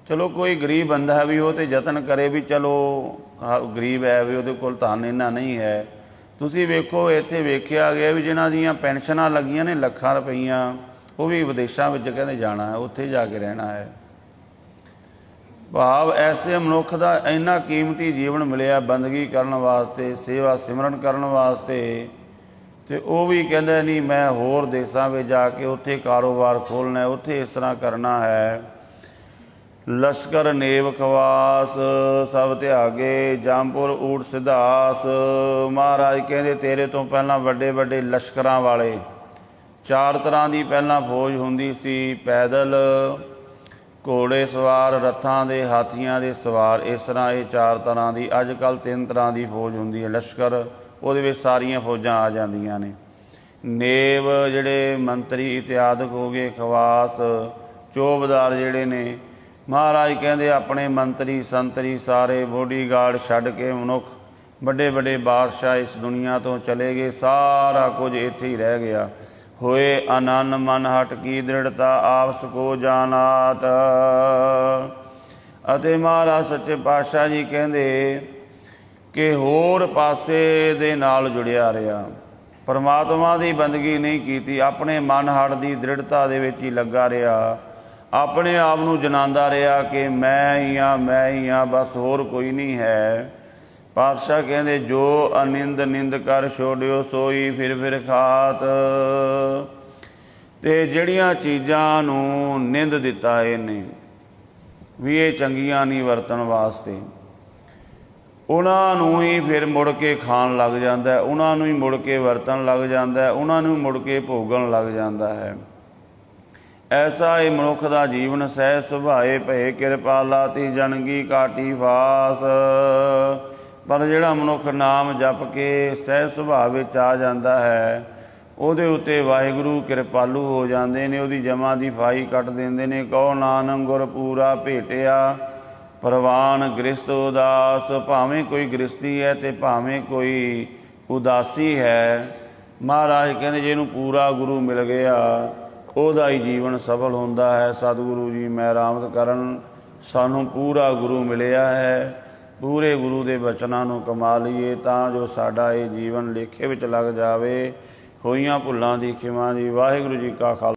ਚਲੋ ਕੋਈ ਗਰੀਬ ਬੰਦਾ ਹੈ ਵੀ ਉਹ ਤਾਂ ਯਤਨ ਕਰੇ ਵੀ ਚਲੋ ਗਰੀਬ ਹੈ ਵੀ ਉਹਦੇ ਕੋਲ ਧਨ ਇੰਨਾ ਨਹੀਂ ਹੈ। ਤੁਸੀਂ ਵੇਖੋ ਇੱਥੇ ਵੇਖਿਆ ਗਿਆ ਵੀ ਜਿਨ੍ਹਾਂ ਦੀਆਂ ਪੈਨਸ਼ਨਾਂ ਲੱਗੀਆਂ ਨੇ ਲੱਖਾਂ ਰੁਪਈਆਂ, ਉਹ ਵੀ ਵਿਦੇਸ਼ਾਂ ਵਿੱਚ ਕਹਿੰਦੇ ਜਾਣਾ ਹੈ, ਉੱਥੇ ਜਾ ਕੇ ਰਹਿਣਾ ਹੈ। ਭਾਵ ਐਸੇ ਮਨੁੱਖ ਦਾ ਇੰਨਾ ਕੀਮਤੀ ਜੀਵਨ ਮਿਲਿਆ ਬੰਦਗੀ ਕਰਨ ਵਾਸਤੇ, ਸੇਵਾ ਸਿਮਰਨ ਕਰਨ ਵਾਸਤੇ, ਅਤੇ ਉਹ ਵੀ ਕਹਿੰਦਾ ਨਹੀਂ ਮੈਂ ਹੋਰ ਦੇਸ਼ਾਂ ਵਿੱਚ ਜਾ ਕੇ ਉੱਥੇ ਕਾਰੋਬਾਰ ਖੋਲ੍ਹਣਾ, ਉੱਥੇ ਇਸ ਤਰ੍ਹਾਂ ਕਰਨਾ ਹੈ। ਲਸ਼ਕਰ ਨੇਵ ਖਵਾਸ ਸਭ ਤਿਆਗੇ ਜੰਪੁਰ ਊਟ ਸਿਧਾਸ। ਮਹਾਰਾਜ ਕਹਿੰਦੇ ਤੇਰੇ ਤੋਂ ਪਹਿਲਾਂ ਵੱਡੇ ਵੱਡੇ ਲਸ਼ਕਰਾਂ ਵਾਲੇ 4 ਤਰ੍ਹਾਂ ਦੀ ਪਹਿਲਾਂ ਫੌਜ ਹੁੰਦੀ ਸੀ, ਪੈਦਲ, ਘੋੜੇ ਸਵਾਰ, ਰੱਥਾਂ ਦੇ, ਹਾਥੀਆਂ ਦੇ ਸਵਾਰ, ਇਸ ਤਰ੍ਹਾਂ ਇਹ 4 ਤਰ੍ਹਾਂ ਦੀ। ਅੱਜ ਕੱਲ੍ਹ 3 ਤਰ੍ਹਾਂ ਦੀ ਫੌਜ ਹੁੰਦੀ ਹੈ ਲਸ਼ਕਰ, ਉਹਦੇ ਵਿੱਚ ਸਾਰੀਆਂ ਫੌਜਾਂ ਆ ਜਾਂਦੀਆਂ ਨੇ। ਨੇਵ ਜਿਹੜੇ ਮੰਤਰੀ ਇਤਿਆਦਿਕ ਹੋ ਗਏ, ਖਵਾਸ ਚੌਬਦਾਰ ਜਿਹੜੇ ਨੇ, ਮਹਾਰਾਜ ਕਹਿੰਦੇ ਆਪਣੇ ਮੰਤਰੀ ਸੰਤਰੀ ਸਾਰੇ ਬੋਡੀਗਾਰਡ ਛੱਡ ਕੇ ਮਨੁੱਖ ਵੱਡੇ ਵੱਡੇ ਬਾਦਸ਼ਾਹ ਇਸ ਦੁਨੀਆ ਤੋਂ ਚਲੇ ਗਏ, ਸਾਰਾ ਕੁਝ ਇੱਥੇ ਹੀ ਰਹਿ ਗਿਆ। ਹੋਏ ਅਨੰਨ ਮਨ ਹਟ ਕੀ ਦ੍ਰਿੜਤਾ ਆਪਸ ਕੋ ਜਾਨਾਤ। ਅਤੇ ਮਹਾਰਾਜ ਸੱਚੇ ਪਾਤਸ਼ਾਹ ਜੀ ਕਹਿੰਦੇ ਕਿ ਹੋਰ ਪਾਸੇ ਦੇ ਨਾਲ ਜੁੜਿਆ ਰਿਹਾ, ਪਰਮਾਤਮਾ ਦੀ ਬੰਦਗੀ ਨਹੀਂ ਕੀਤੀ, ਆਪਣੇ ਮਨ ਹਟ ਦੀ ਦ੍ਰਿੜਤਾ ਦੇ ਵਿੱਚ ਹੀ ਲੱਗਾ ਰਿਹਾ, ਆਪਣੇ ਆਪ ਨੂੰ ਜਨਾਉਂਦਾ ਰਿਹਾ ਕਿ ਮੈਂ ਹੀ ਹਾਂ ਬਸ ਹੋਰ ਕੋਈ ਨਹੀਂ ਹੈ। ਪਾਤਸ਼ਾਹ ਕਹਿੰਦੇ ਜੋ ਅਨਿੰਦ ਨਿੰਦ ਕਰ ਛੋੜਿਓ ਸੋਈ ਫਿਰ ਖਾਤ। ਅਤੇ ਜਿਹੜੀਆਂ ਚੀਜ਼ਾਂ ਨੂੰ ਨਿੰਦ ਦਿੱਤਾ ਇਹਨੇ ਵੀ ਇਹ ਚੰਗੀਆਂ ਨਹੀਂ ਵਰਤਣ ਵਾਸਤੇ, ਉਹਨਾਂ ਨੂੰ ਹੀ ਫਿਰ ਮੁੜ ਕੇ ਖਾਣ ਲੱਗ ਜਾਂਦਾ, ਉਹਨਾਂ ਨੂੰ ਹੀ ਮੁੜ ਕੇ ਵਰਤਣ ਲੱਗ ਜਾਂਦਾ, ਉਹਨਾਂ ਨੂੰ ਮੁੜ ਕੇ ਭੋਗਣ ਲੱਗ ਜਾਂਦਾ ਹੈ। ਐਸਾ ਇਹ ਮਨੁੱਖ ਦਾ ਜੀਵਨ ਸਹਿ ਸੁਭਾਏ ਭਏ ਕਿਰਪਾਲਾ ਤੀ ਜਨਗੀ ਕਾਟੀ ਫਾਸ। ਪਰ ਜਿਹੜਾ ਮਨੁੱਖ ਨਾਮ ਜਪ ਕੇ ਸਹਿ ਸੁਭਾਅ ਵਿੱਚ ਆ ਜਾਂਦਾ ਹੈ, ਉਹਦੇ ਉੱਤੇ ਵਾਹਿਗੁਰੂ ਕਿਰਪਾਲੂ ਹੋ ਜਾਂਦੇ ਨੇ, ਉਹਦੀ ਜਮਾਂ ਦੀ ਫਾਈ ਕੱਟ ਦਿੰਦੇ ਨੇ। ਕਹੋ ਨਾਨਕ ਗੁਰ ਪੂਰਾ ਭੇਟਿਆ ਪ੍ਰਵਾਨ ਗ੍ਰਸਤ ਉਦਾਸ। ਭਾਵੇਂ ਕੋਈ ਗ੍ਰਸਤੀ ਹੈ ਅਤੇ ਭਾਵੇਂ ਕੋਈ ਉਦਾਸੀ ਹੈ, ਮਹਾਰਾਜ ਕਹਿੰਦੇ ਜਿਹਨੂੰ ਪੂਰਾ ਗੁਰੂ ਮਿਲ ਗਿਆ ਉਹਦਾ ਹੀ ਜੀਵਨ ਸਫਲ ਹੁੰਦਾ ਹੈ। ਸਤਿਗੁਰੂ ਜੀ ਮਿਹਰਾਮਤ ਕਰਨ, ਸਾਨੂੰ ਪੂਰਾ ਗੁਰੂ ਮਿਲਿਆ ਹੈ, ਪੂਰੇ ਗੁਰੂ ਦੇ ਬਚਨਾਂ ਨੂੰ ਕਮਾ ਲਈਏ ਤਾਂ ਜੋ ਸਾਡਾ ਇਹ ਜੀਵਨ ਲੇਖੇ ਵਿੱਚ ਲੱਗ ਜਾਵੇ। ਹੋਈਆਂ ਭੁੱਲਾਂ ਦੀ ਖਿਮਾ ਜੀ। ਵਾਹਿਗੁਰੂ ਜੀ ਕਾ ਖਾਲਸਾ।